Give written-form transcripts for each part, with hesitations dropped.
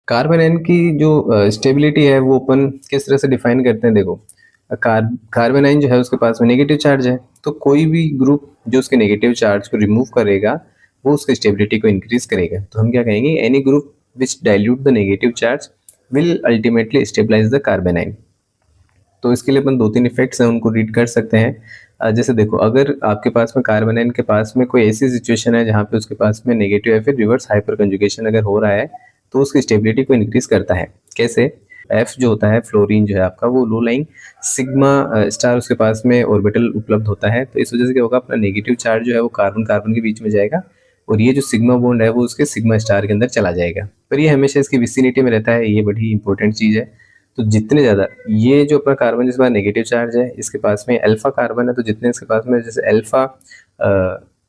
Carbon ion की जो stability है वो अपन किस तरह से डिफाइन करते हैं। देखो, कार्बन आयन जो है उसके पास में नेगेटिव चार्ज है, तो कोई भी ग्रुप जो उसके नेगेटिव चार्ज को रिमूव करेगा वो उसकी स्टेबिलिटी को इंक्रीज करेगा। तो हम क्या कहेंगे, any group which dilute the negative charge will ultimately stabilize the carbanion. तो इसके लिए अपन 2-3 इफेक्ट्स हैं उनको रीड कर सकते हैं। जैसे देखो, अगर आपके पास में कार्बन आयन के पास में कोई ऐसी सिचुएशन है जहाँ पे उसके पास में नेगेटिव या फिर रिवर्स हाइपर कंजुगेशन अगर हो रहा है, तो उसकी स्टेबिलिटी को इंक्रीज करता है। कैसे? एफ जो होता है, फ्लोरीन जो है आपका, वो लो लाइंग सिग्मा स्टार उसके पास में ऑर्बिटल उपलब्ध होता है। तो इस वजह से क्या होगा, अपना नेगेटिव चार्ज जो है वो कार्बन कार्बन के बीच में जाएगा और ये जो सिग्मा बॉन्ड है वो उसके सिग्मा स्टार के अंदर चला जाएगा, पर ये हमेशा इसकी विसिनिटी में रहता है। ये बड़ी इंपॉर्टेंट चीज़ है। तो जितने ज़्यादा ये जो अपना कार्बन जिसके पास नेगेटिव चार्ज है, इसके पास में अल्फा कार्बन है, तो जितने इसके पास में जैसे अल्फा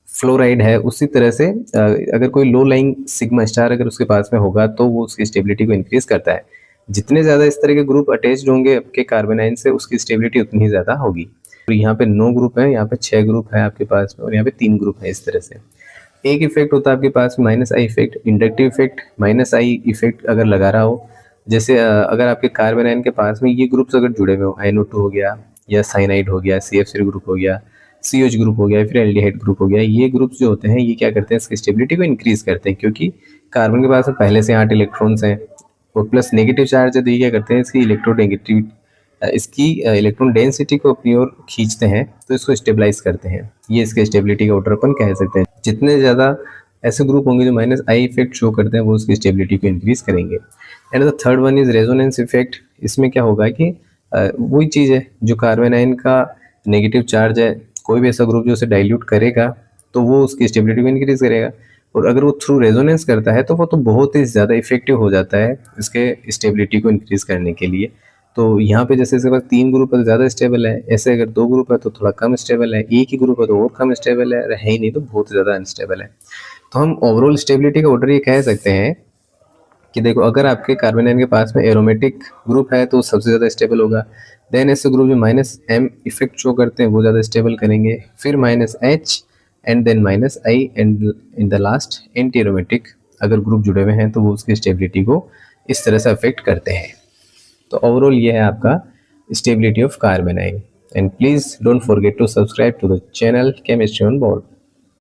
फ्लोराइड है, उसी तरह से अगर कोई लो लाइंग सिग्मा स्टार अगर उसके पास में होगा तो वो उसकी स्टेबिलिटी को इंक्रीज करता है। जितने ज़्यादा इस तरह के ग्रुप अटैच्ड होंगे आपके कार्बन आयन से, उसकी स्टेबिलिटी उतनी ही ज़्यादा होगी। तो यहाँ पे 9 ग्रुप है, यहाँ पे 6 ग्रुप है आपके पास में, और यहाँ पे 3 ग्रुप है। इस तरह से एक इफेक्ट होता है आपके पास minus I effect, inductive effect. Minus I effect अगर लगा रहा हो, जैसे अगर आपके कार्बन आयन के पास में ये ग्रुप्स अगर जुड़े हुए हो, NO2 हो गया या साइनाइड हो गया, CF3 ग्रुप हो गया, CH ग्रुप हो गया, फिर एल्डिहाइड ग्रुप हो गया, ये ग्रुप्स जो होते हैं ये क्या करते हैं, इसकी स्टेबिलिटी को इंक्रीज करते हैं, क्योंकि कार्बन के पास में पहले से 8 इलेक्ट्रॉन्स हैं और प्लस नेगेटिव चार्ज है। तो ये क्या करते हैं, इसकी इलेक्ट्रॉन डेंसिटी को अपनी ओर खींचते हैं, तो इसको स्टेबलाइज करते हैं। ये इसके स्टेबिलिटी का ऑर्डर अपन कह सकते हैं। जितने ज़्यादा ऐसे ग्रुप होंगे जो माइनस आई इफेक्ट शो करते हैं, वो उसकी स्टेबिलिटी को इंक्रीज करेंगे। And the third one is resonance effect. इसमें क्या होगा कि वही चीज़ है, जो कार्बन आयन का नेगेटिव चार्ज है, कोई भी ऐसा ग्रुप जो उसे डाइल्यूट करेगा तो वो उसकी स्टेबिलिटी को इंक्रीज करेगा, और अगर वो थ्रू रेजोनेंस करता है तो वो तो बहुत ही ज़्यादा इफेक्टिव हो जाता है इसके स्टेबिलिटी को इंक्रीज करने के लिए। तो यहाँ पे जैसे इसके पास 3 ग्रुप है तो ज़्यादा स्टेबल है, ऐसे अगर 2 ग्रुप है तो थोड़ा कम स्टेबल है, एक ही ग्रुप है तो और कम स्टेबल है, है ही नहीं तो बहुत ज़्यादा अनस्टेबल है। तो हम ओवरऑल स्टेबिलिटी का ऑर्डर ये कह सकते हैं कि देखो, अगर आपके कार्बन आयन के पास में एरोमेटिक ग्रुप है तो सबसे ज़्यादा स्टेबल होगा। देन ऐसे ग्रुप जो माइनस एम इफेक्ट शो करते हैं वो ज़्यादा स्टेबल करेंगे, फिर minus H and then minus I, and in the last anti aromatic अगर ग्रुप जुड़े हुए हैं तो वो उसकी स्टेबिलिटी को इस तरह से अफेक्ट करते हैं। तो ओवरऑल ये है आपका stability of carbanion. And please don't forget to subscribe to the channel chemistry on board.